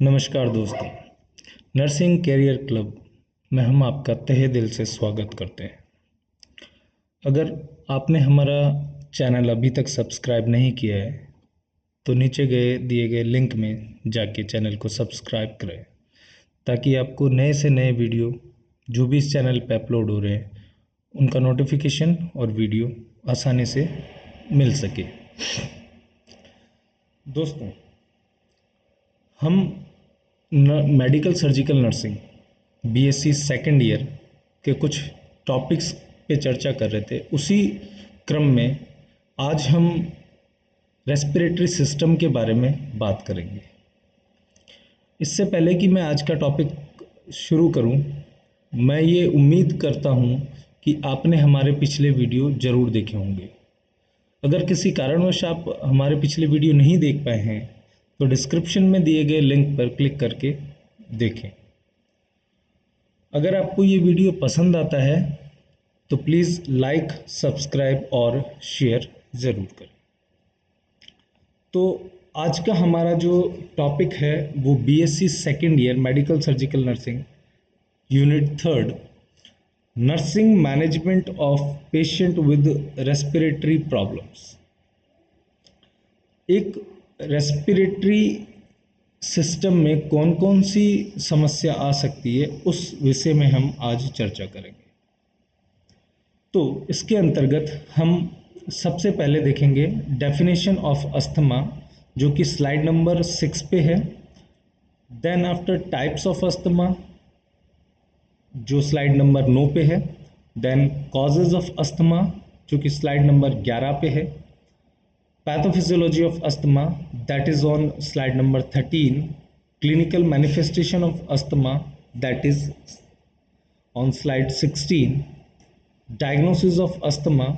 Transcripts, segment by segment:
नमस्कार दोस्तों। Nursing career club में हम आपका तहे दिल से स्वागत करते हैं। अगर आपने हमारा चैनल अभी तक सब्सक्राइब नहीं किया है तो नीचे दिए गए लिंक में जाके चैनल को सब्सक्राइब करें ताकि आपको नए से नए वीडियो जो भी इस चैनल पे अपलोड हो रहे हैं उनका नोटिफिकेशन और वीडियो आसानी से मिल सके। दोस्तों, हम medical surgical nursing BSc second year के कुछ टॉपिक्स पे चर्चा कर रहे थे। उसी क्रम में आज हम रेस्पिरेटरी सिस्टम के बारे में बात करेंगे। इससे पहले कि मैं आज का टॉपिक शुरू करूं, मैं ये उम्मीद करता हूं कि आपने हमारे पिछले वीडियो ज़रूर देखे होंगे। अगर किसी कारणवश आप हमारे पिछले वीडियो नहीं देख पाए हैं तो डिस्क्रिप्शन में दिए गए लिंक पर क्लिक करके देखें। अगर आपको ये वीडियो पसंद आता है तो प्लीज़ लाइक, सब्सक्राइब और शेयर ज़रूर करें। तो आज का हमारा जो टॉपिक है वो BSc second year medical surgical nursing unit 3 nursing management of patient with respiratory problems. एक रेस्पिरेटरी सिस्टम में कौन कौन सी समस्या आ सकती है उस विषय में हम आज चर्चा करेंगे। तो इसके अंतर्गत हम सबसे पहले देखेंगे डेफिनेशन ऑफ अस्थमा, जो कि स्लाइड नंबर 6 पे है। Then after types of asthma, जो स्लाइड नंबर 9 पे है। देन कॉजेज ऑफ अस्थमा, जो कि स्लाइड नंबर 11 पे है। Pathophysiology of asthma, that is on slide number 13। Clinical manifestation of asthma, that is on slide 16. Diagnosis of asthma,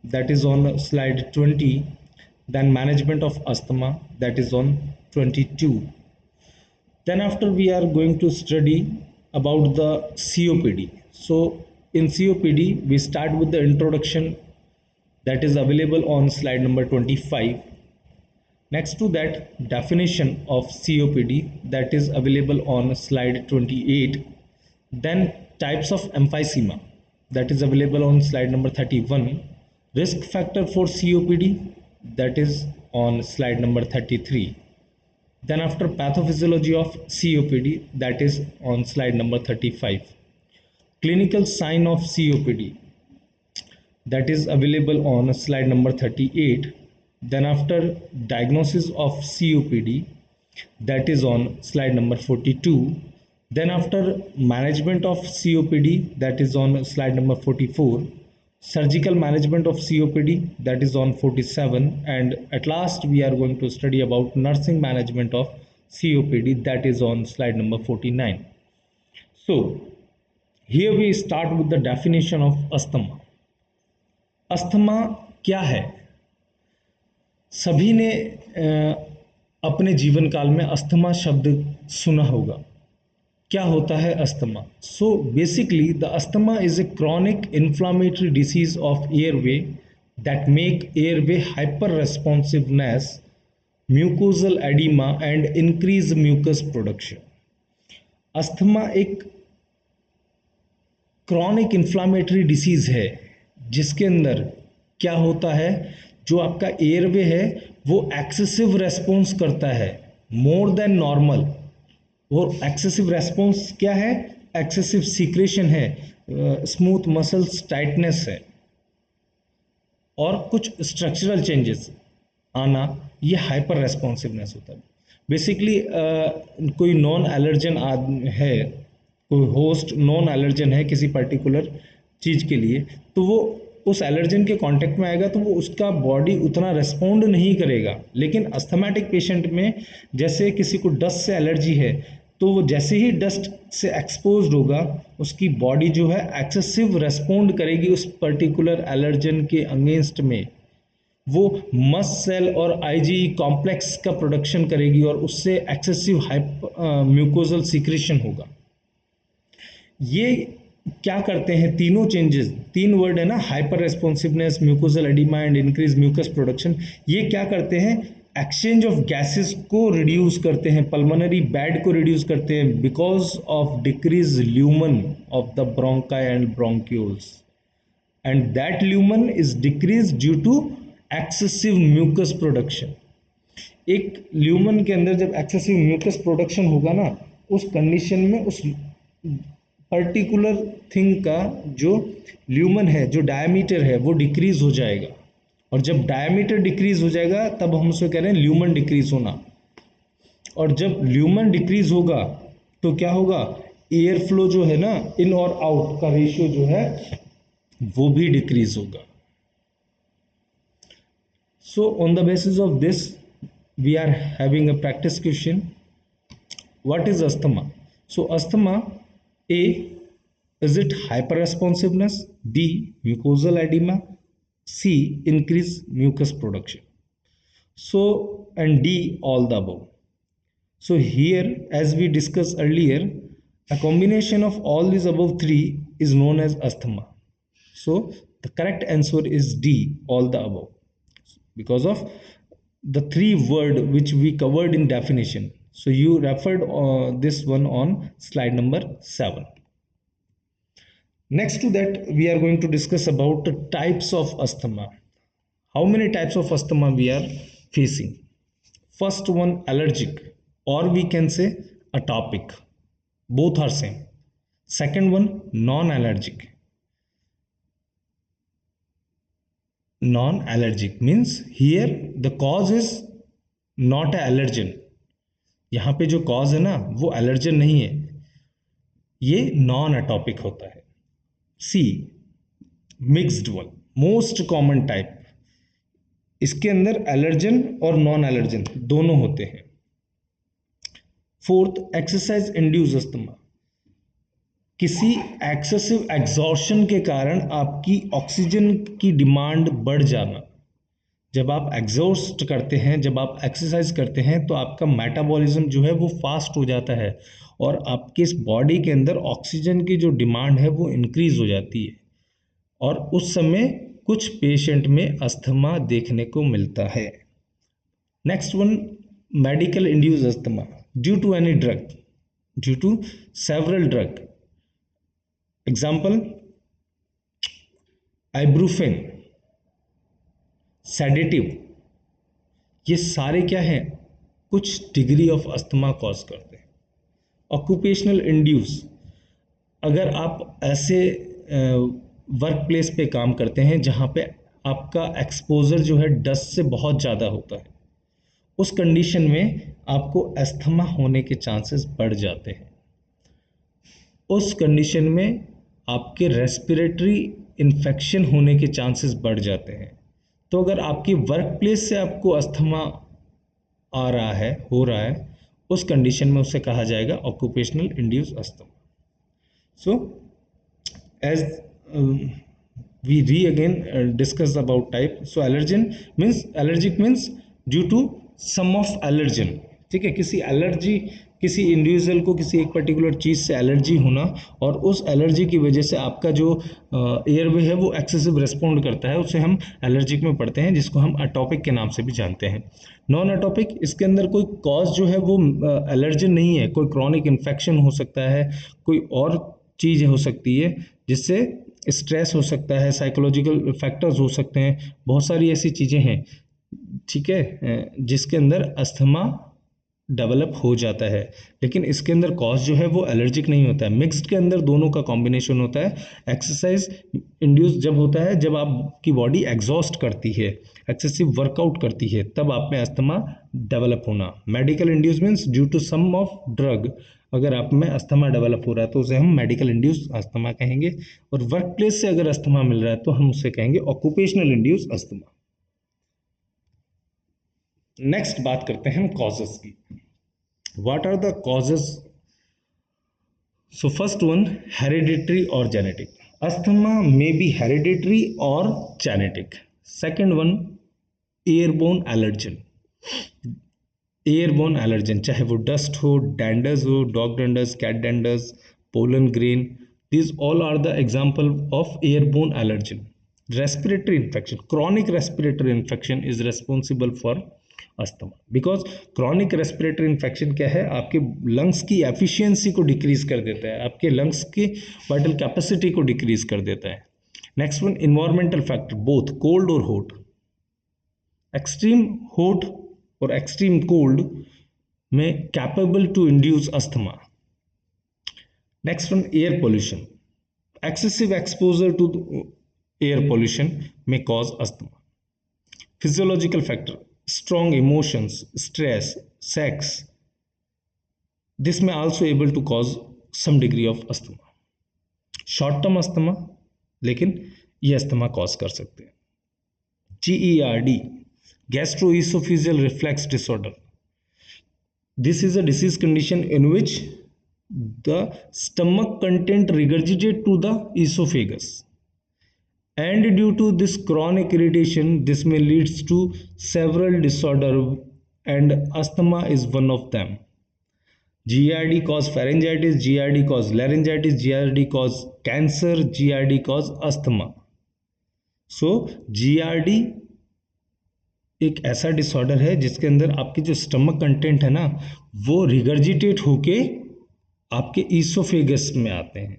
that is on slide 20. Then management of asthma, that is on 22. Then after we are going to study about the COPD. So in COPD we start with the introduction, that is available on slide number 25. Next to that, definition of COPD, that is available on slide 28. Then types of emphysema, that is available on slide number 31. Risk factor for COPD, that is on slide number 33. Then after pathophysiology of COPD, that is on slide number 35. Clinical sign of COPD, that is available on slide number 38. Then after diagnosis of COPD, that is on slide number 42. Then after management of COPD, that is on slide number 44. Surgical management of COPD, that is on 47. And at last we are going to study about nursing management of COPD, that is on slide number 49. So here we start with the definition of asthma. Asthma क्या है? सभी ने अपने जीवन काल में asthma शब्द सुना होगा। क्या होता है asthma? So basically the asthma is a chronic inflammatory disease of airway that make airway hyper responsiveness, mucosal oedema and increase mucus production. Asthma एक क्रॉनिक इन्फ्लामेटरी डिसीज है जिसके अंदर क्या होता है, जो आपका एयरवे है वो एक्सेसिव रेस्पॉन्स करता है मोर देन नॉर्मल। और एक्सेसिव रेस्पॉन्स क्या है? एक्सेसिव सीक्रेशन है, स्मूथ मसल्स टाइटनेस है और कुछ स्ट्रक्चरल चेंजेस आना, ये हाइपर रेस्पॉन्सिवनेस होता है। बेसिकली कोई नॉन एलर्जन है, कोई होस्ट नॉन एलर्जन है किसी पर्टिकुलर चीज़ के लिए, तो वो उस एलर्जन के कांटेक्ट में आएगा तो वो उसका बॉडी उतना रेस्पॉन्ड नहीं करेगा। लेकिन अस्थमेटिक पेशेंट में जैसे किसी को डस्ट से एलर्जी है तो वो जैसे ही डस्ट से एक्सपोज्ड होगा उसकी बॉडी जो है एक्सेसिव रेस्पॉन्ड करेगी उस पर्टिकुलर एलर्जन के अगेंस्ट में। वो मस्ट सेल और आईजीई कॉम्प्लेक्स का प्रोडक्शन करेगी और उससे एक्सेसिव म्यूकोजल सीक्रेशन होगा। ये क्या करते हैं? तीनों चेंजेस, तीन वर्ड है ना, hyper responsiveness, mucosal oedema and increase mucus production, ये क्या करते हैं? एक्सचेंज ऑफ गैसेस को रिड्यूस करते हैं, पल्मोनरी बेड को रिड्यूस करते हैं because of decrease lumen of the bronchi and bronchioles, and that lumen is decrease due to excessive mucus production. एक ल्यूमन के अंदर जब एक्सेसिव म्यूकस प्रोडक्शन होगा ना, उस कंडीशन में उस पर्टिकुलर थिंग का जो ल्यूमन है, जो डायमीटर है, वो डिक्रीज हो जाएगा। और जब डायमीटर डिक्रीज हो जाएगा तब हम उसको कह रहे हैं ल्यूमन डिक्रीज होना। और जब ल्यूमन डिक्रीज होगा तो क्या होगा, एयर फ्लो जो है ना, इन और आउट का रेशियो जो है वो भी डिक्रीज होगा। So on the basis of this, we are having a practice question. What is asthma? So asthma, A, is it hyperresponsiveness? B, mucosal edema? C, increased mucus production? So, and D, all the above. So here, as we discussed earlier, a combination of all these above three is known as asthma. So the correct answer is D, all the above, because of the three word which we covered in definition. So you referred this one on slide number 7. Next to that, we are going to discuss about the types of asthma. How many types of asthma we are facing? First one, allergic, or we can say atopic. Both are same. Second one, non-allergic. Non-allergic means here the cause is not a allergen. यहाँ पे जो cause है ना वो allergen नहीं है, ये non atopic होता है। C, mixed one, most common type, इसके अंदर एलर्जन और नॉन एलर्जन दोनों होते हैं। फोर्थ, एक्सरसाइज इंड्यूस अस्थमा, किसी एक्सेसिव एग्जॉर्शन के कारण आपकी ऑक्सीजन की डिमांड बढ़ जाना। जब आप एग्जॉस्ट करते हैं, जब आप एक्सरसाइज करते हैं तो आपका मेटाबॉलिज्म जो है वो फास्ट हो जाता है और आपके इस बॉडी के अंदर ऑक्सीजन की जो डिमांड है वो इंक्रीज हो जाती है, और उस समय कुछ पेशेंट में अस्थमा देखने को मिलता है। Next one, medical induce asthma due to any drug, due to several drug. Example, ibuprofen, sedative, ये सारे क्या हैं, कुछ डिग्री ऑफ अस्थमा कॉज करते हैं। ऑक्यूपेशनल इंड्यूस, अगर आप ऐसे वर्क प्लेस पे काम करते हैं जहाँ पे आपका एक्सपोजर जो है डस्ट से बहुत ज़्यादा होता है, उस कंडीशन में आपको अस्थमा होने के चांसेस बढ़ जाते हैं। उस कंडीशन में आपके रेस्पिरेटरी इन्फेक्शन होने के चांसेस बढ़ जाते हैं। तो अगर आपकी वर्क प्लेस से आपको अस्थमा आ रहा है, हो रहा है, उस कंडीशन में उसे कहा जाएगा occupational induce asthma. So as we re-again discuss about type. So allergen means, allergic means due to some of allergen, ठीक है, किसी एलर्जी, किसी इंडिविजुअल को किसी एक पर्टिकुलर चीज़ से एलर्जी होना और उस एलर्जी की वजह से आपका जो एयरवे है वो एक्सेसिव रिस्पॉन्ड करता है, उसे हम एलर्जिक में पढ़ते हैं, जिसको हम अटोपिक के नाम से भी जानते हैं। नॉन अटोपिक, इसके अंदर कोई कॉज जो है वो एलर्जन नहीं है, कोई क्रॉनिक इन्फेक्शन हो सकता है, कोई और चीज़ हो सकती है जिससे स्ट्रेस हो सकता है, साइकोलॉजिकल फैक्टर्स हो सकते हैं, बहुत सारी ऐसी चीज़ें हैं, ठीक है, जिसके अंदर अस्थमा डेवलप हो जाता है। लेकिन इसके अंदर कॉज जो है वो एलर्जिक नहीं होता है। मिक्स्ड के अंदर दोनों का कॉम्बिनेशन होता है। एक्सरसाइज इंड्यूस जब होता है, जब आपकी बॉडी एग्जॉस्ट करती है, एक्सेसिव वर्कआउट करती है, तब आप में अस्थमा डेवलप होना। Medical induce means due to some of drug, अगर आप में अस्थमा डेवलप हो रहा है तो उसे हम मेडिकल इंड्यूस अस्थमा कहेंगे। और वर्क प्लेस से अगर अस्थमा मिल रहा है तो हम उसे कहेंगे ऑक्यूपेशनल इंड्यूस अस्थमा। नेक्स्ट बात करते हैं हम कॉजेस की। What are the causes? So first one, hereditary और genetic. Asthma may be hereditary और genetic. Second one, airborne allergen. Airborne allergen, चाहे वो डस्ट हो, डैंडर्स हो, dog danders, cat danders, pollen grain, these all are the example of airborne allergen. Respiratory infection, chronic respiratory infection is responsible for asthma. Because chronic respiratory infection क्या है, आपके lungs की efficiency को decrease कर देता है, आपके लंग्स की वाइटल कैपेसिटी को डिक्रीज कर देता है। Next one, environmental factor, both cold और हॉट, एक्सट्रीम हॉट और एक्सट्रीम कोल्ड में capable to induce asthma. Next one, air pollution, excessive exposure to air pollution may cause asthma. Physiological factor, strong emotions, stress, sex, this may also able to cause some degree of asthma. Short term asthma, लेकिन ये asthma cause कर सकते हैं। GERD, gastroesophageal reflux disorder, this is a disease condition in which the stomach content regurgitate to the esophagus, and due to this chronic irritation this may leads to several disorder, and asthma is one of them. GERD cause pharyngitis, GERD cause laryngitis, GERD cause cancer, GERD cause asthma. So GERD एक ऐसा disorder है जिसके अंदर आपके जो stomach content है ना, वो रिगर्जिटेट होके आपके ईसोफेगस में आते हैं,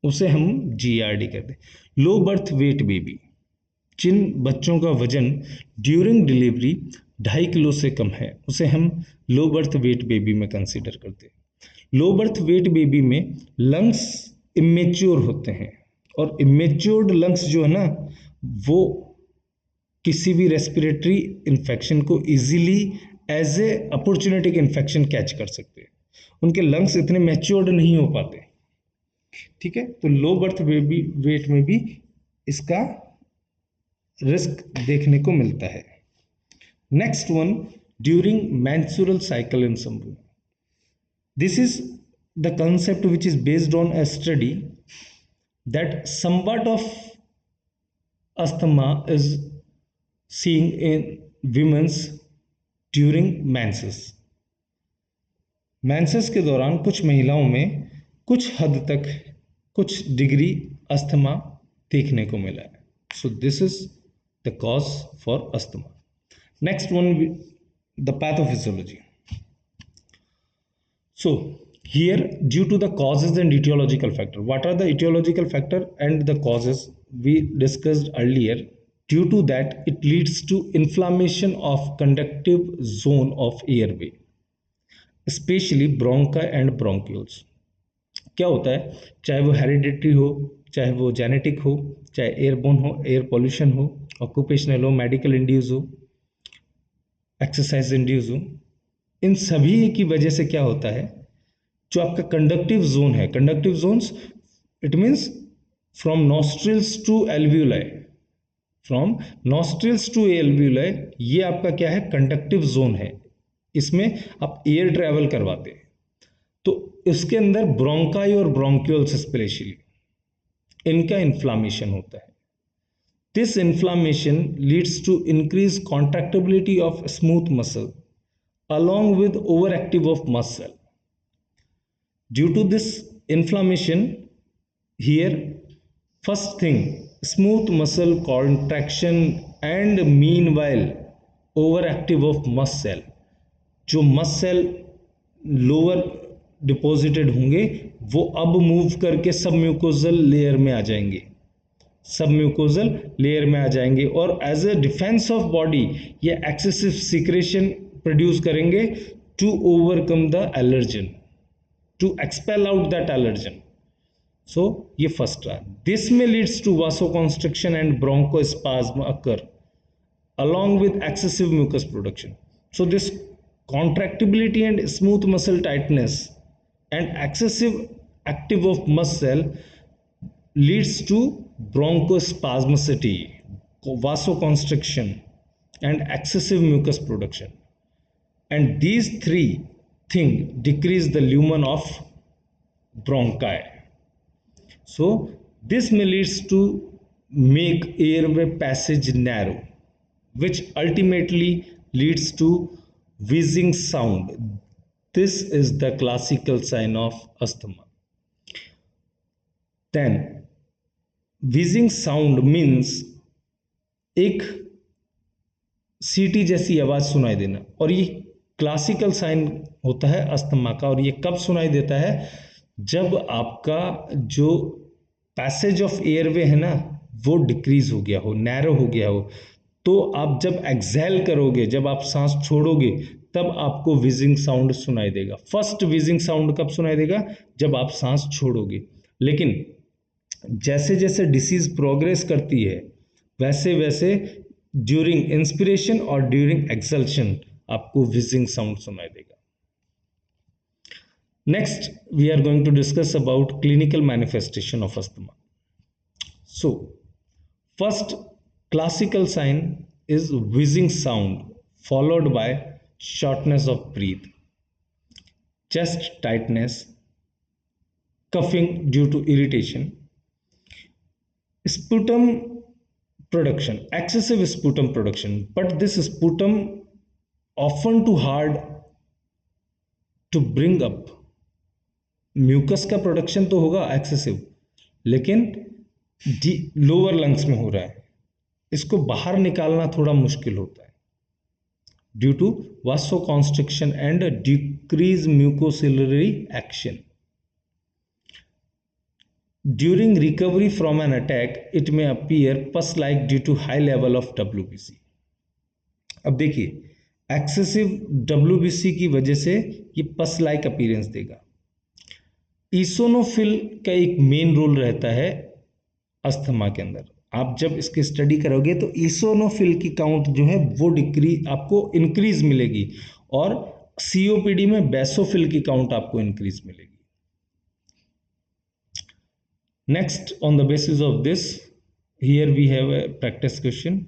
उसे हम GERD कहते हैं। लो बर्थ वेट बेबी, जिन बच्चों का वजन ड्यूरिंग डिलीवरी 2.5 किलो से कम है, उसे हम लो बर्थ वेट बेबी में कंसीडर करते हैं। लो बर्थ वेट बेबी में लंग्स इमेच्योर होते हैं, और इमेच्योर्ड लंग्स जो है ना, वो किसी भी रेस्पिरेटरी इन्फेक्शन को easily as a opportunistic infection catch कर सकते हैं। उनके लंग्स इतने मैच्योर्ड नहीं हो पाते, ठीक है। तो लो बर्थ बेबी वेट में भी इसका रिस्क देखने को मिलता है। Next one, during menstrual cycle in some women, this is the concept which is based on a study that somewhat of asthma is seen in women's during menses। Menses के दौरान कुछ महिलाओं में कुछ हद तक कुछ डिग्री अस्थमा देखने को मिला है। So this is the cause for asthma. Next one, the pathophysiology. So here, due to the causes and etiological factor, what are the etiological factor and the causes we discussed earlier? Due to that, it leads to inflammation of conductive zone of airway, especially bronchi and bronchioles। क्या होता है, चाहे वो hereditary हो, चाहे वो genetic हो, चाहे एयरबोर्न हो, एयर पोल्यूशन हो, ऑक्यूपेशनल हो, मेडिकल इंड्यूस हो, एक्सरसाइज इंड्यूस हो, इन सभी की वजह से क्या होता है, जो आपका कंडक्टिव जोन है, conductive zones it means from nostrils to alveoli, from nostrils to alveoli, ये आपका क्या है, कंडक्टिव जोन है। इसमें आप एयर ट्रेवल करवाते हैं, तो इसके अंदर ब्रोंकाई और ब्रोंक्यूल्स स्पेशली इनका इन्फ्लामेशन होता है। This inflammation leads to increase contractibility of smooth muscle along with overactive of muscle. Due to this inflammation, here first thing, smooth muscle contraction, and meanwhile overactive of muscle, जो muscle lower deposited होंगे वो अब move करके सब mucosal layer में आ जाएंगे, सब म्यूकोजल लेयर में आ जाएंगे, और as a defence of body ये एक्सेसिव सिक्रेशन प्रोड्यूस करेंगे to overcome the allergen, to expel out that allergen. So ये फर्स्ट रहा। दिस में leads to vasoconstriction and bronchospasm occur along with excessive mucus production. So this contractibility and smooth muscle tightness and excessive active of muscle leads to bronchospasmicity, vasoconstriction, and excessive mucus production. And these three things decrease the lumen of bronchi. So this may leads to make airway passage narrow, which ultimately leads to wheezing sound. This is the classical sign of asthma. Then wheezing sound means एक सीटी जैसी आवाज सुनाई देना, और ये classical sign होता है अस्थमा का। और ये कब सुनाई देता है? जब आपका जो पैसेज ऑफ एयरवे है ना, वो डिक्रीज हो गया हो, नैरो हो गया हो। तो आप जब एक्सहेल करोगे, जब आप सांस छोड़ोगे, तब आपको विजिंग साउंड सुनाई देगा। फर्स्ट विजिंग साउंड कब सुनाई देगा? जब आप सांस छोड़ोगे। लेकिन जैसे जैसे डिसीज प्रोग्रेस करती है, वैसे वैसे ड्यूरिंग इंस्पिरेशन और ड्यूरिंग एक्सल्शन आपको विजिंग साउंड सुनाई देगा। Next we are going to discuss about clinical manifestation of asthma. So first classical sign is wheezing sound followed by shortness of breath, chest tightness, coughing due to irritation, sputum production, excessive sputum production, but this sputum often too hard to bring up। Mucus का production तो होगा excessive, लेकिन lower lungs में हो रहा है, इसको बाहर निकालना थोड़ा मुश्किल होता है due to vasoconstriction and decreased mucociliary action. During recovery from an attack, it may appear pus-like due to high level of WBC. अब देखिए एक्सेसिव WBC की वजह से ये पस लाइक अपीयरेंस देगा। ईसोनोफिल का एक मेन रोल रहता है अस्थमा के अंदर। आप जब इसकी स्टडी करोगे तो ईसोनोफिल की काउंट जो है वो आपको इंक्रीज मिलेगी, और सीओपीडी में बेसोफिल की काउंट आपको इंक्रीज मिलेगी। Next, on the basis of this, here we have a practice question.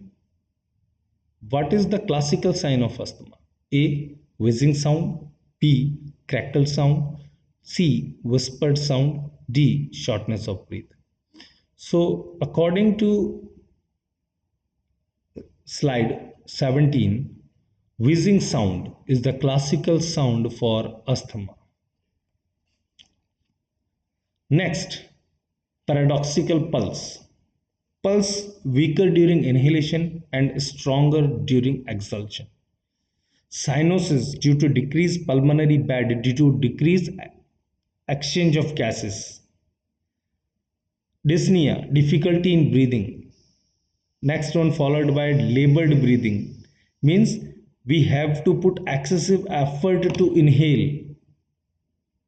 What is the classical sign of asthma? A wheezing sound, B crackle sound, C whispered sound, D shortness of breath. So according to slide 17, wheezing sound is the classical sound for asthma. Next, paradoxical pulse. Pulse weaker during inhalation and stronger during exhalation. Cyanosis due to decreased pulmonary bed due to decreased exchange of gases. Dyspnea, difficulty in breathing. Next one followed by labored breathing, means we have to put excessive effort to inhale।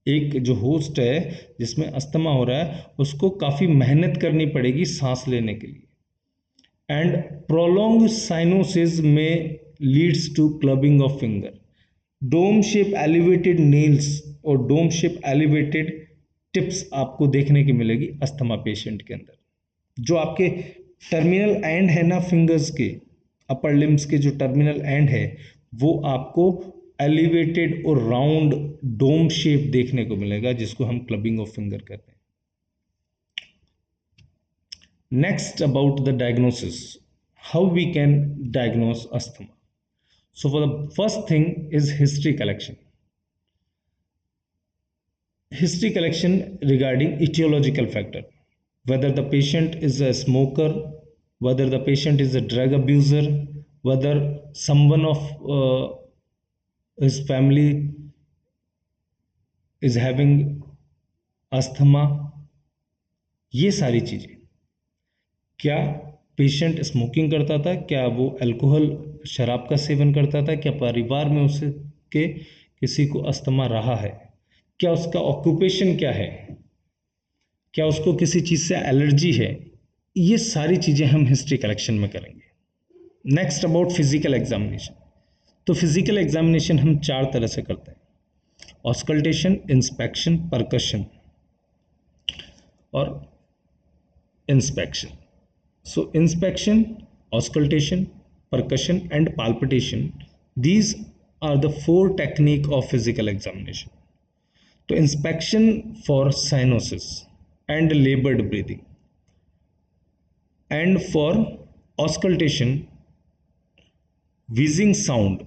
एक जो host है जिसमें asthma हो रहा है, उसको काफी मेहनत करनी पड़ेगी सांस लेने के लिए। एंड प्रोलॉन्ग साइनोसिस में leads to clubbing of finger. Dome shape elevated nails और डोम शेप एलिवेटेड टिप्स आपको देखने की मिलेगी अस्थमा पेशेंट के अंदर। जो आपके टर्मिनल एंड है ना फिंगर्स के, अपर लिम्स के जो टर्मिनल एंड है, वो आपको एलिवेटेड और राउंड डोम शेप देखने को मिलेगा, जिसको हम क्लबिंग ऑफ फिंगर कहते हैं। Next about the diagnosis, how we can diagnose asthma. So for the first thing is history collection. History collection regarding etiological factor, whether the patient is a smoker, whether the patient is a drug abuser, whether someone of his family is having asthma, ये सारी चीजें। क्या patient smoking करता था, क्या वो alcohol शराब का सेवन करता था, क्या परिवार में उसके किसी को अस्थमा रहा है, क्या उसका ऑक्यूपेशन क्या है, क्या उसको किसी चीज़ से एलर्जी है, ये सारी चीज़ें हम हिस्ट्री कलेक्शन में करेंगे। Next about physical examination. तो फिजिकल एग्जामिनेशन हम 4 तरह से करते हैं: ऑस्कल्टेशन, इंस्पेक्शन, परकशन और inspection. So inspection, auscultation, percussion and palpitation, these are the 4 technique of physical examination. तो inspection for cyanosis and labored breathing, and for auscultation, wheezing sound,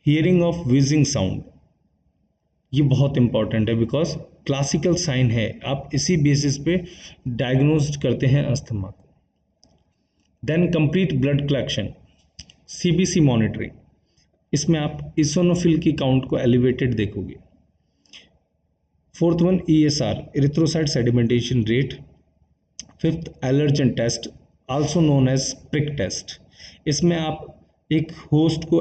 hearing of wheezing sound, ये बहुत important है because classical sign है, आप इसी basis पे diagnose करते हैं अस्थमा को। Then complete blood collection, CBC monitoring, इसमें आप इसोनोफिल की काउंट को एलिवेटेड देखोगे। Fourth one ESR, erythrocyte sedimentation rate. Fifth allergen test, also known as prick test. इसमें आप एक होस्ट को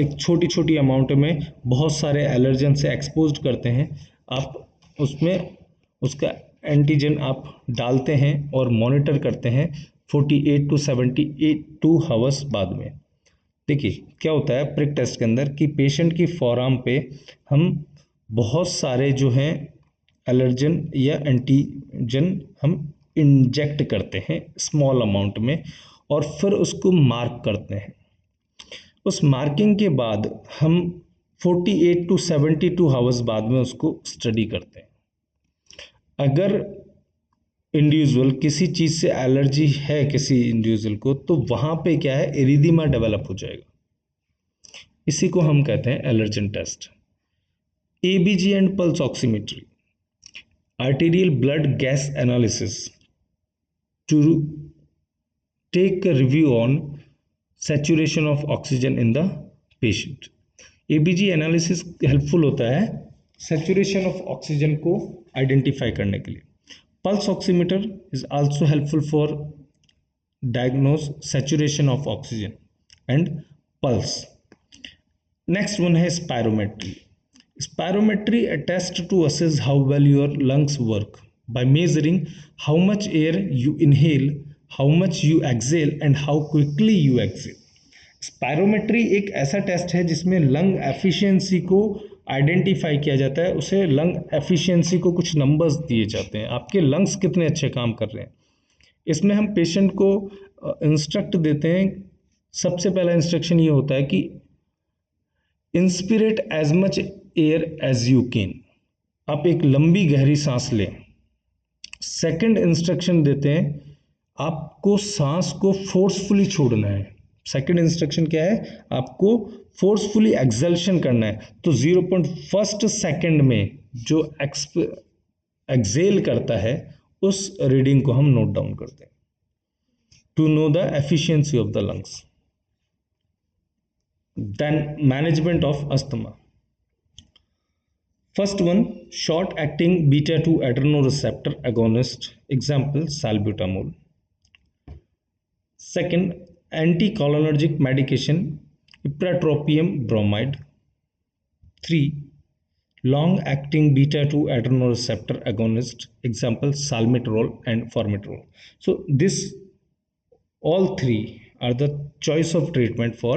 एक छोटी छोटी अमाउंट में बहुत सारे एलर्जन से एक्सपोज्ड करते हैं। आप उसमें उसका एंटीजन आप डालते हैं और मॉनिटर करते हैं 48 टू 72 हावर्स बाद में। देखिए क्या होता है प्रिक टेस्ट के अंदर कि पेशेंट की फॉरआर्म पे हम बहुत सारे जो हैं एलर्जन या एंटीजन हम इंजेक्ट करते हैं स्मॉल अमाउंट में और फिर उसको मार्क करते हैं। उस मार्किंग के बाद हम 48 टू 72 हावर्स बाद में उसको स्टडी करते हैं। अगर इंडिविजुअल किसी चीज़ से एलर्जी है किसी इंडिविजुअल को, तो वहाँ पे क्या है एरिदीमा डेवलप हो जाएगा। इसी को हम कहते हैं allergen test. ABG and pulse oximetry, arterial blood gas analysis to take a review on saturation of oxygen in the patient। ABG analysis helpful होता है सैचुरेशन ऑफ ऑक्सीजन को आइडेंटिफाई करने के लिए। Pulse oximeter is also helpful for diagnose saturation of oxygen and pulse. Next one है spirometry. Spirometry attests to assess how well your lungs work by measuring how much air you inhale, how much you exhale and how quickly you exhale। Spirometry एक ऐसा test है जिसमें lung efficiency को identify किया जाता है। उसे lung efficiency को कुछ नंबर्स दिए जाते हैं, आपके लंग्स कितने अच्छे काम कर रहे हैं। इसमें हम पेशेंट को इंस्ट्रक्ट देते हैं। सबसे पहला इंस्ट्रक्शन ये होता है कि inspirate as much air as you can, आप एक लंबी गहरी सांस लें। सेकंड इंस्ट्रक्शन देते हैं आपको सांस को फोर्सफुली छोड़ना है। सेकंड इंस्ट्रक्शन क्या है, आपको फोर्सफुली एक्सल्शन करना है। तो 0.1 सेकंड में जो एक्सेल करता है उस रीडिंग को हम नोट डाउन करते हैं to know the efficiency of the lungs. Then management of asthma. First one, short acting beta 2 adrenoreceptor agonist, example salbutamol. Second, anticholinergic medication ipratropium bromide. 3, long acting beta 2 adrenoreceptor agonist, example salmeterol and formoterol. So this all three are the choice of treatment for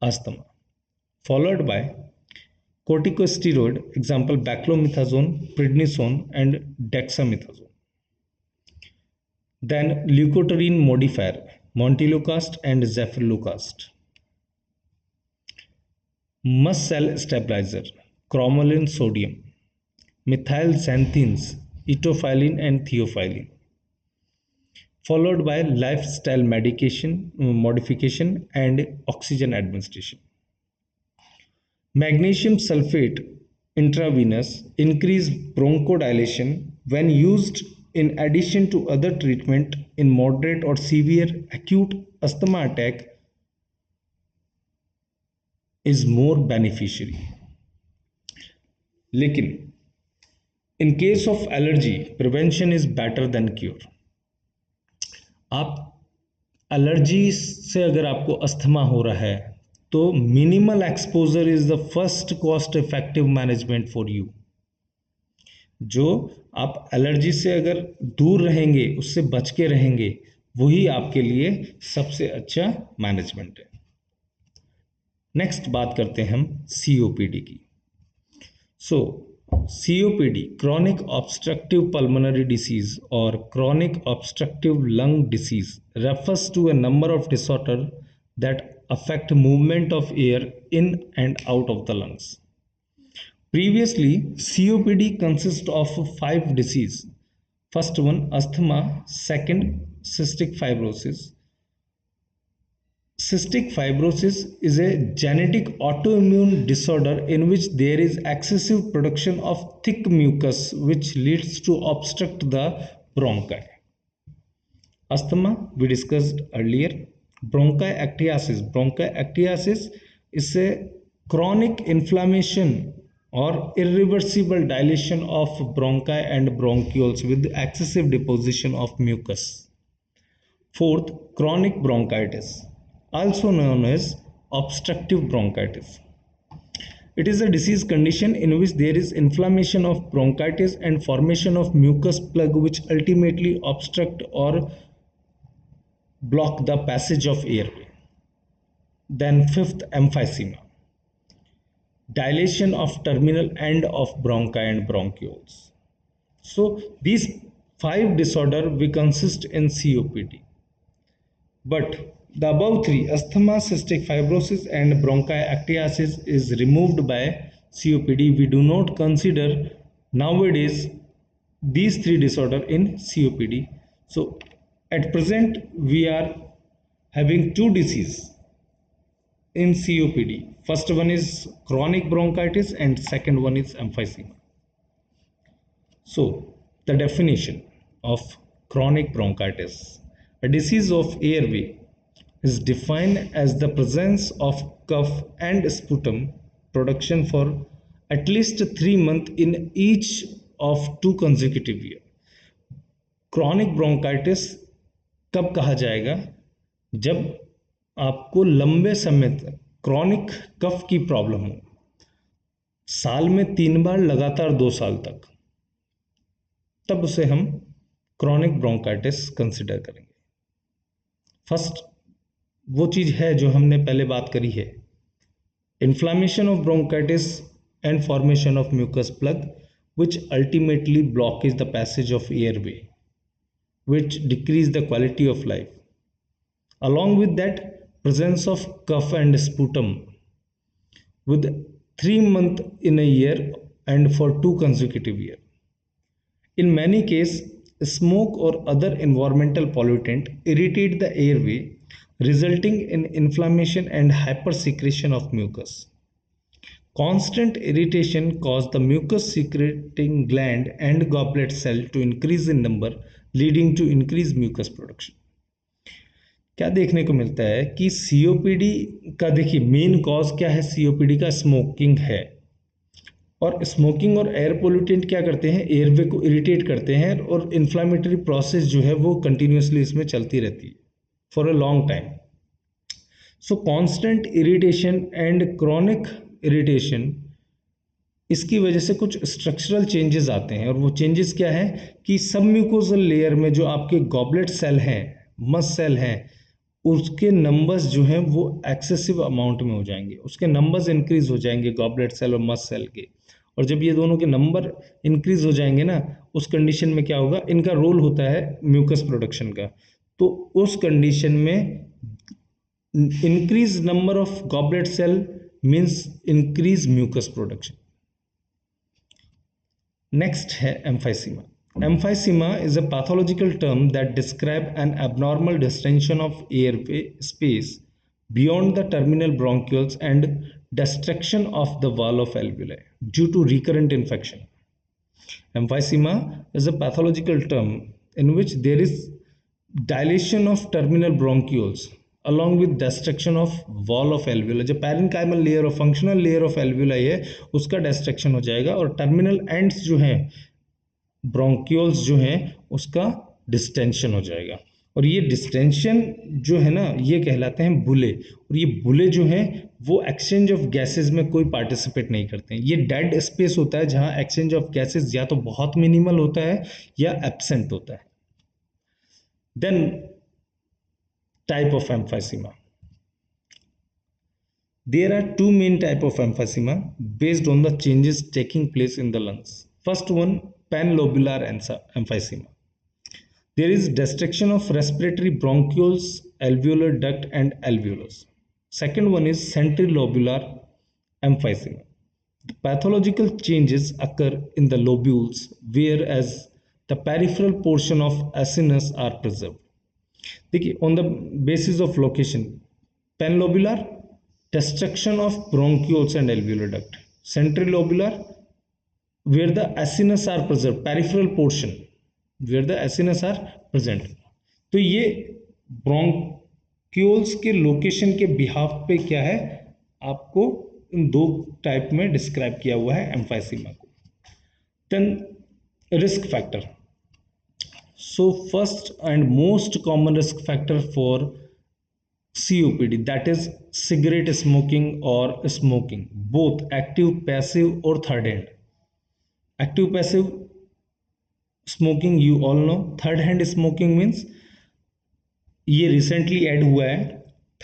asthma, followed by corticosteroid, example baclomethasone, prednisone and dexamethasone. Then leukotriene modifier, montelukast and zafirlukast. Mast cell stabilizer, cromolyn sodium, methyl xanthines, etophylline and theophylline. Followed by lifestyle medication modification and oxygen administration. Magnesium sulfate intravenous increase bronchodilation when used in addition to other treatment in moderate or severe acute asthma attack is more beneficiary। लेकिन in case of allergy prevention is better than cure। आप allergy से अगर आपको asthma हो रहा है तो minimal exposure is the first cost effective management for you. जो आप एलर्जी से अगर दूर रहेंगे, उससे बच के रहेंगे, वही आपके लिए सबसे अच्छा मैनेजमेंट है। नेक्स्ट बात करते हैं हम सीओपीडी की। सो COPD, chronic obstructive pulmonary disease or chronic obstructive lung disease, refers to a number of disorders that affect movement of air in and out of the lungs. Previously, COPD consists of 5 diseases. First one, asthma. Second, cystic fibrosis. Cystic fibrosis is a genetic autoimmune disorder in which there is excessive production of thick mucus which leads to obstruct the bronchi. Asthma we discussed earlier. Bronchiectasis is a chronic inflammation or irreversible dilation of bronchi and bronchioles with excessive deposition of mucus. Fourth, chronic bronchitis, also known as obstructive bronchitis. It is a disease condition in which there is inflammation of bronchitis and formation of mucus plug which ultimately obstruct or block the passage of airway. Then fifth, emphysema, dilation of terminal end of bronchi and bronchioles. So these five disorder we consist in COPD. But the above three, asthma, cystic fibrosis and bronchiectasis is removed by COPD. We do not consider nowadays these three disorder in COPD. So at present we are having two diseases in COPD. First one is chronic bronchitis and second one is emphysema. So the definition of chronic bronchitis, a disease of airway, is defined as the presence of cough and sputum production for at least 3 months in each of 2 consecutive years. Chronic bronchitis कब कहा जाएगा? जब आपको लंबे समय तक chronic कफ की problem हो, साल में 3 बार लगातार 2 साल तक, तब उसे हम क्रॉनिक ब्रोंकाइटिस कंसिडर करेंगे. फर्स्ट वो चीज है जो हमने पहले बात करी है, inflammation of bronchitis and formation of mucus plug which ultimately blockage the passage of airway, which decrease the quality of life. Along with that, presence of cough and sputum with 3 months in a year and for 2 consecutive years. In many cases, smoke or other environmental pollutant irritate the airway, resulting in inflammation and hypersecretion of mucus. Constant irritation causes the mucus secreting gland and goblet cell to increase in number, leading to increased mucus production. क्या देखने को मिलता है कि COPD का, देखिए main cause क्या है सीओपीडी का? स्मोकिंग है. और स्मोकिंग और एयर पोल्यूटेंट क्या करते हैं? एयरवे को इरिटेट करते हैं और इन्फ्लामेटरी प्रोसेस जो है वो कंटिन्यूसली इसमें चलती रहती है for a long time. So constant irritation and chronic irritation, इसकी वजह से कुछ स्ट्रक्चरल चेंजेस आते हैं. और वो चेंजेस क्या है कि सब म्यूकोजल लेयर में जो आपके गॉबलेट सेल हैं, मस्ट सेल हैं, उसके नंबर्स जो हैं वो एक्सेसिव अमाउंट में हो जाएंगे, उसके नंबर्स इंक्रीज हो जाएंगे गॉबलेट सेल और मस्ट सेल के. और जब ये दोनों के नंबर इंक्रीज हो जाएंगे ना, उस कंडीशन में क्या होगा? इनका रोल होता है म्यूकस प्रोडक्शन का. तो उस कंडीशन में increase number of goblet cell means increase mucus production. Next है emphysema. Emphysema is a pathological term that describes an abnormal distension of airway space beyond the terminal bronchioles and destruction of the wall of alveoli due to recurrent infection. Emphysema is a pathological term in which there is dilation of terminal bronchioles along with destruction of wall of alveoli. जो parenchymal layer और functional layer of alveoli है उसका destruction हो जाएगा और terminal ends जो हैं bronchioles जो हैं उसका डिस्टेंशन हो जाएगा. और ये डिस्टेंशन जो है ना, ये कहलाते हैं बुले. और ये बुले जो हैं वो एक्सचेंज ऑफ गैसेस में कोई पार्टिसिपेट नहीं करते हैं. ये डेड स्पेस होता है जहां एक्सचेंज ऑफ गैसेस या तो बहुत मिनिमल होता है या एब्सेंट होता है. Then type of emphysema. There are two main type of emphysema based on the changes taking place in the lungs. First one, panlobular emphysema. There is destruction of respiratory bronchioles, alveolar duct and alveolus. Second one is centrilobular emphysema. The pathological changes occur in the lobules whereas the peripheral portion of acinus are preserved. देखिए, on the basis of location, panlobular destruction of bronchioles and alveolar duct, centrilobular where the acinus are preserved, peripheral portion where the acinus are present. तो ये bronchiole molecules के location के behalf पे क्या है, आपको इन दो टाइप में डिस्क्राइब किया हुआ है एम्फाइसीमा को। Then risk factor. So first and most common risk factor for COPD, that is cigarette smoking or smoking, both active, passive or third hand. Active passive smoking you all know, third hand smoking means ये recently add हुआ है।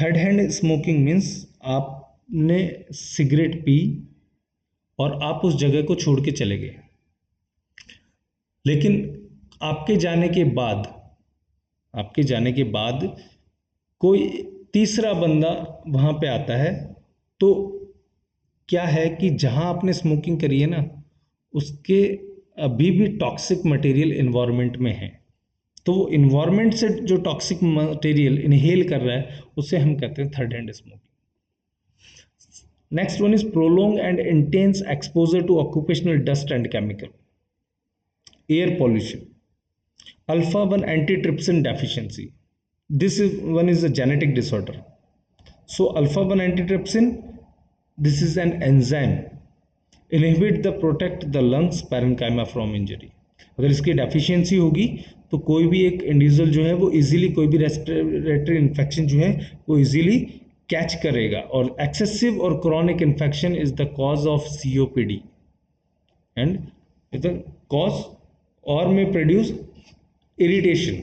Third hand smoking means आपने cigarette P और आप उस जगह को छोड़ के चले गए, लेकिन आपके जाने के बाद कोई तीसरा बंदा वहां पे आता है, तो क्या है कि जहां आपने स्मोकिंग करी है ना, उसके अभी भी टॉक्सिक मटेरियल इन्वायरमेंट में है, तो वो इन्वायरमेंट से जो टॉक्सिक मटेरियल इनहेल कर रहा है उसे हम कहते हैं third hand smoking. Next one is prolong and intense exposure to occupational dust and chemical, air pollution, alpha 1 antitrypsin deficiency. This is one is a genetic disorder. So alpha 1 antitrypsin, this is an enzyme, inhibit the protect the lungs parenchyma from injury. अगर इसकी deficiency होगी तो कोई भी एक individual जो है वो इजीली कोई भी रेस्पिरेटरी इन्फेक्शन जो है वो इजीली कैच करेगा, और एक्सेसिव और chronic infection is the cause of COPD and the cause or may produce irritation.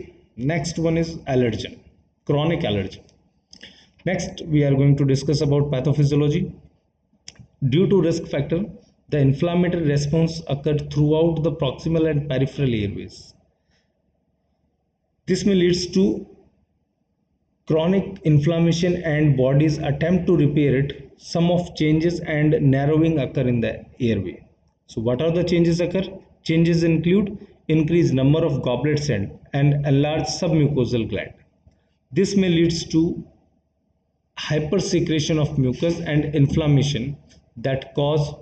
Next one is allergen, chronic allergen. Next we are going to discuss about pathophysiology. Due to risk factor, the inflammatory response occurred throughout the proximal and peripheral airways. This may leads to chronic inflammation and body's attempt to repair it. Some of changes and narrowing occur in the airway. So what are the changes occur? Changes include increased number of goblet cells and enlarged submucosal gland. This may leads to hypersecretion of mucus and inflammation that cause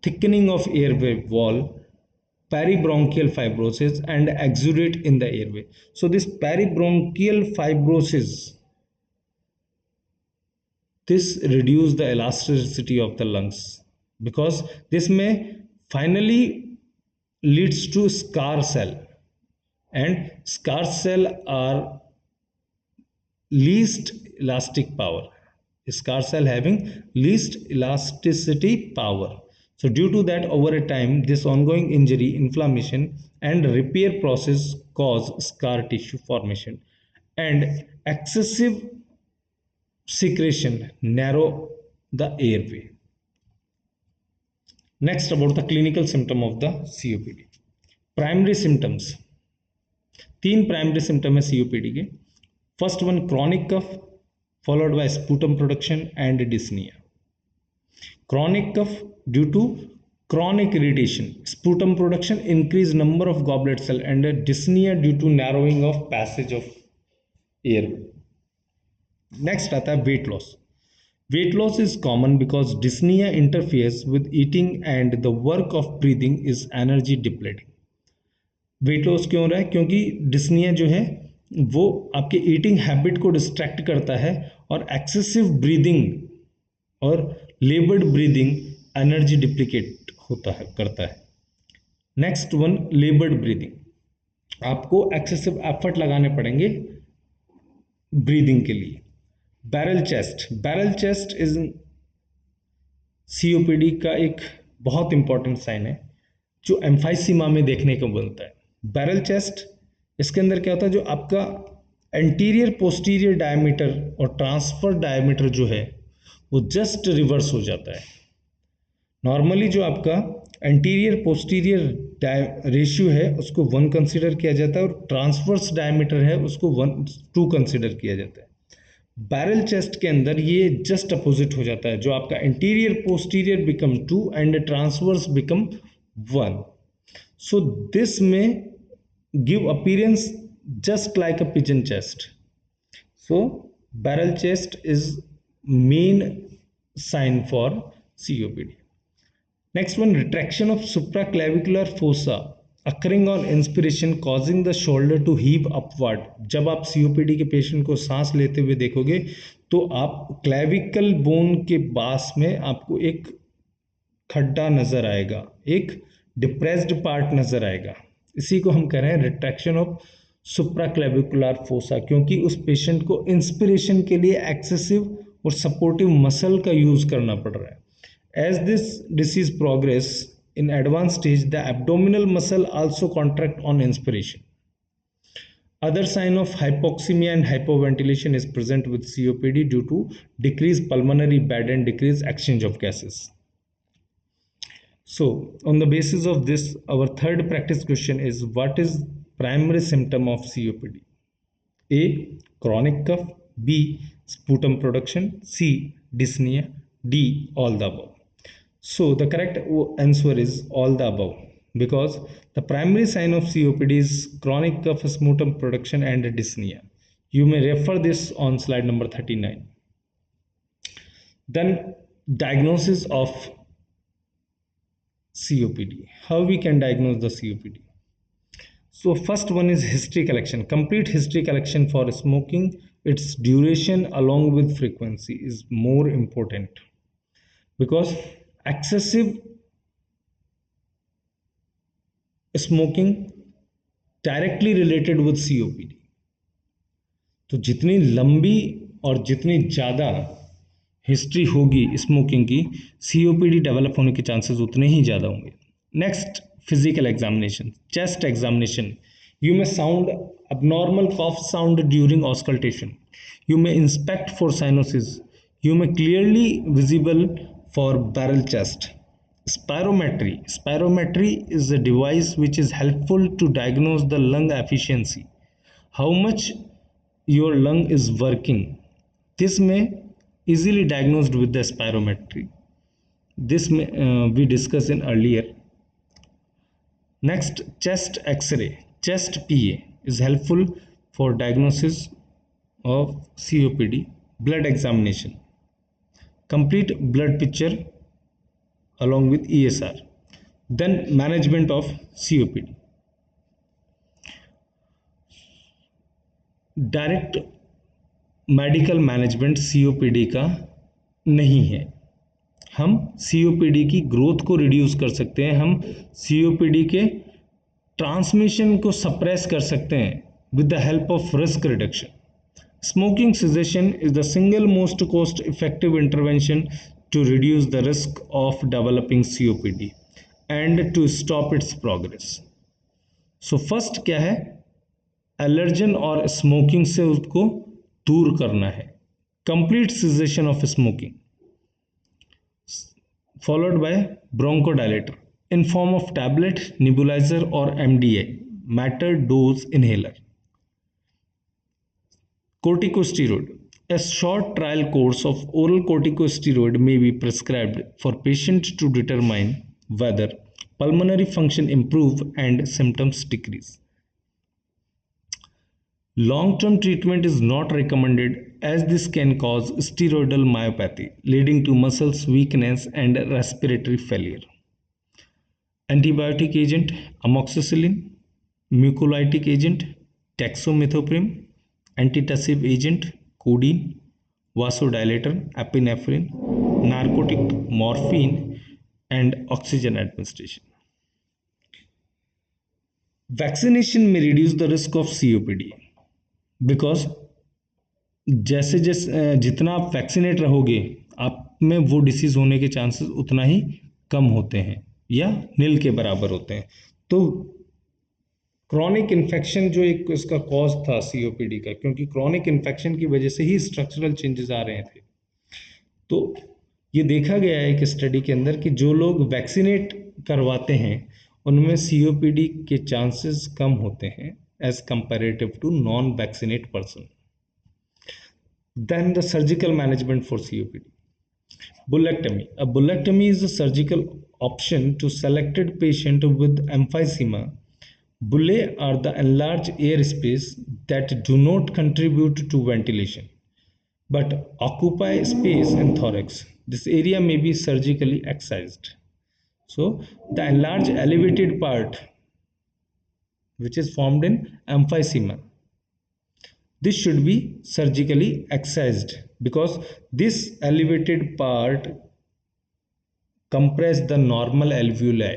thickening of airway wall, peribronchial fibrosis and exudate in the airway. So this peribronchial fibrosis, this reduce the elasticity of the lungs, because this may finally leads to scar cell, and scar cell are least elastic power, scar cell having least elasticity power. So due to that, over a time, this ongoing injury, inflammation and repair process cause scar tissue formation, and excessive secretion narrow the airway. Next, about the clinical symptom of the COPD. Primary symptoms, 3 primary symptom है COPD के। First one chronic cough followed by sputum production and dyspnoea. Chronic cough due to chronic irritation, sputum production, increased number of goblet cell, and dyspnea due to narrowing of passage of airway. Next आता है weight loss. Weight loss is common because dyspnea interferes with eating and the work of breathing is energy depleting. Weight loss क्यों हो रहा है? क्योंकि dyspnoea जो है वो आपके ईटिंग हैबिट को डिस्ट्रैक्ट करता है, और एक्सेसिव ब्रीदिंग और लेबर्ड ब्रीदिंग एनर्जी डिप्लीकेट होता है करता है। नेक्स्ट वन लेबर्ड ब्रीदिंग, आपको एक्सेसिव एफर्ट लगाने पड़ेंगे ब्रीदिंग के लिए। बैरल चेस्ट इज COPD का एक बहुत इंपॉर्टेंट साइन है जो एम्फाइसीमा में देखने को मिलता है। बैरल चेस्ट, इसके अंदर क्या होता है, जो आपका एंटीरियर पोस्टीरियर डायमीटर और ट्रांसफर डायमीटर जो है वो जस्ट रिवर्स हो जाता है। नॉर्मली जो आपका एंटीरियर पोस्टीरियर रेशियो है उसको 1 कंसिडर किया जाता है, और ट्रांसवर्स डायमीटर है उसको 2 कंसिडर किया जाता है। बैरल चेस्ट के अंदर ये जस्ट अपोजिट हो जाता है, जो आपका interior posterior become 2 and transverse become 1. So this may give appearance just like a pigeon chest. So barrel chest is main sign for COPD. Next one, retraction of supraclavicular fossa occurring on inspiration causing the shoulder to heave upward. जब आप COPD के patient को सांस लेते हुए देखोगे तो आप क्लेविकल बोन के पास में आपको एक खड्डा नजर आएगा, एक डिप्रेस्ड पार्ट नजर आएगा। इसी को हम कह रहे हैं रिट्रैक्शन ऑफ सुप्राक्लेविकुलर फोसा, क्योंकि उस पेशेंट को इंस्पिरेशन के लिए एक्सेसिव और सपोर्टिव मसल का यूज करना पड़ रहा है। As this disease progress in advanced stage, the abdominal muscle also contract on inspiration. Other sign of hypoxemia and hypoventilation is present with COPD due to decreased pulmonary bed and decreased exchange of gases. So, on the basis of this, our third practice question is, what is primary symptom of COPD? A. Chronic cough. B. Sputum production. C. Dyspnea. D. All the above. So the correct answer is all the above, because the primary sign of COPD is chronic cough, sputum production and dyspnea. You may refer this on slide number 39. Then diagnosis of COPD. How we can diagnose the COPD? So first one is history collection. Complete history collection for smoking. Its duration along with frequency is more important, because excessive smoking directly related with COPD. तो जितनी लंबी और जितनी ज़्यादा history होगी smoking की, COPD develop होने के चांसेस उतने ही ज़्यादा होंगे। Next, physical examination, chest examination. You may sound abnormal cough sound during auscultation. You may inspect for cyanosis. You may clearly visible for barrel chest. Spirometry. Spirometry is a device which is helpful to diagnose the lung efficiency, how much your lung is working. This may easily diagnosed with the spirometry. This may, we discussed in earlier. Next, chest X-ray, chest PA is helpful for diagnosis of COPD. Blood examination, complete blood picture along with ESR. Then management of COPD. Direct medical management COPD का नहीं है। हम COPD की growth को reduce कर सकते हैं, हम सीओपीडी के ट्रांसमिशन को सप्रेस कर सकते हैं with the help of risk reduction. Smoking cessation is the single most cost effective intervention to reduce the risk of developing COPD and to stop its progress. So first क्या है, allergen और smoking से उसको दूर करना है, complete cessation of smoking, followed by bronchodilator in form of tablet, nebuliser और MDA, metered dose inhaler. Corticosteroid. A short trial course of oral corticosteroid may be prescribed for patient to determine whether pulmonary function improve and symptoms decrease. Long-term treatment is not recommended as this can cause steroidal myopathy, leading to muscles weakness and respiratory failure. Antibiotic agent, amoxicillin. Mucolytic agent, dextromethorphan. Antitussive agent, codeine. Vasodilator, epinephrine. Narcotic, morphine and oxygen administration. Vaccination may reduce the risk of COPD, because जैसे जैसे जितना आप vaccinate रहोगे आप में वो disease होने के चांसेस उतना ही कम होते हैं या नील के बराबर होते हैं। तो क्रॉनिक इन्फेक्शन जो एक इसका कॉज था सीओपीडी का, क्योंकि क्रॉनिक इन्फेक्शन की वजह से ही स्ट्रक्चरल चेंजेस आ रहे थे, तो ये देखा गया है एक स्टडी के अंदर कि जो लोग वैक्सीनेट करवाते हैं उनमें सीओपीडी के चांसेस कम होते हैं as comparative to non-vaccinate person. Then the surgical management for COPD. Bullectomy. A bullectomy is a surgical option to selected patient with emphysema. Bullae are the enlarged air space that do not contribute to ventilation but occupy space in thorax. This area may be surgically excised. So the enlarged elevated part which is formed in emphysema. This should be surgically excised because this elevated part compress the normal alveoli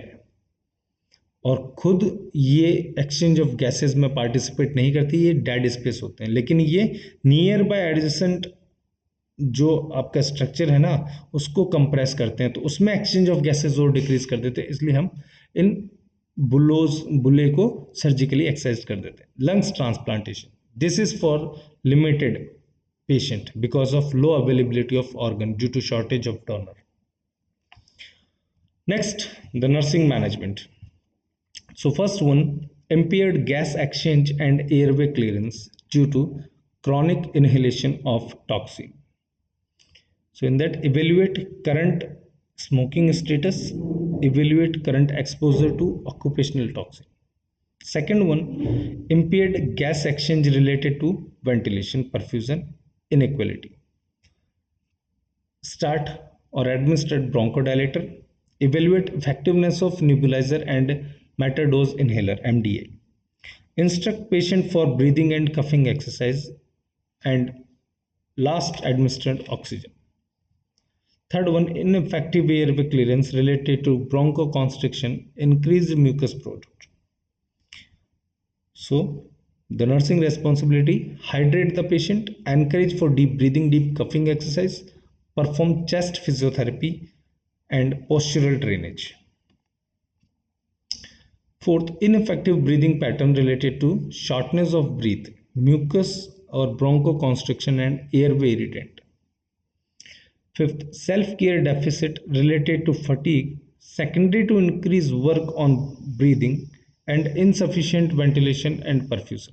और खुद ये exchange of gases में participate नहीं करती, ये dead space होते हैं, लेकिन ये नियर बाय एडजेसेंट जो आपका स्ट्रक्चर है ना उसको कंप्रेस करते हैं, तो उसमें एक्सचेंज ऑफ गैसेस और डिक्रीज कर देते हैं, इसलिए हम इन बुले को सर्जिकली एक्सरसाइज कर देते हैं। Lungs transplantation, this is for limited patient because of low availability of organ due to shortage of donor. Next, the nursing management. So first one, impaired gas exchange and airway clearance due to chronic inhalation of toxin. So in that, evaluate current smoking status, evaluate current exposure to occupational toxin. Second one, impaired gas exchange related to ventilation perfusion inequality. Start or administer bronchodilator, evaluate effectiveness of nebulizer and matter dose inhaler MDA, instruct patient for breathing and coughing exercise, and last administered oxygen. Third one, ineffective airway clearance related to bronchoconstriction, increased mucus product. So the nursing responsibility: hydrate the patient, encourage for deep breathing, deep coughing exercise, perform chest physiotherapy and postural drainage. Fourth, ineffective breathing pattern related to shortness of breath, mucus or bronchoconstriction and airway irritant. Fifth, self-care deficit related to fatigue secondary to increased work on breathing and insufficient ventilation and perfusion.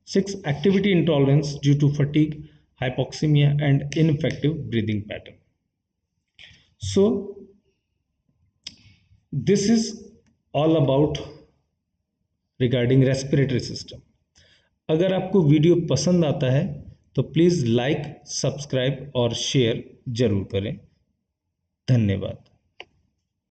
Six, activity intolerance due to fatigue, hypoxemia and ineffective breathing pattern. So this is all about regarding respiratory system. अगर आपको video पसंद आता है तो please like, subscribe और share जरूर करें। धन्यवाद।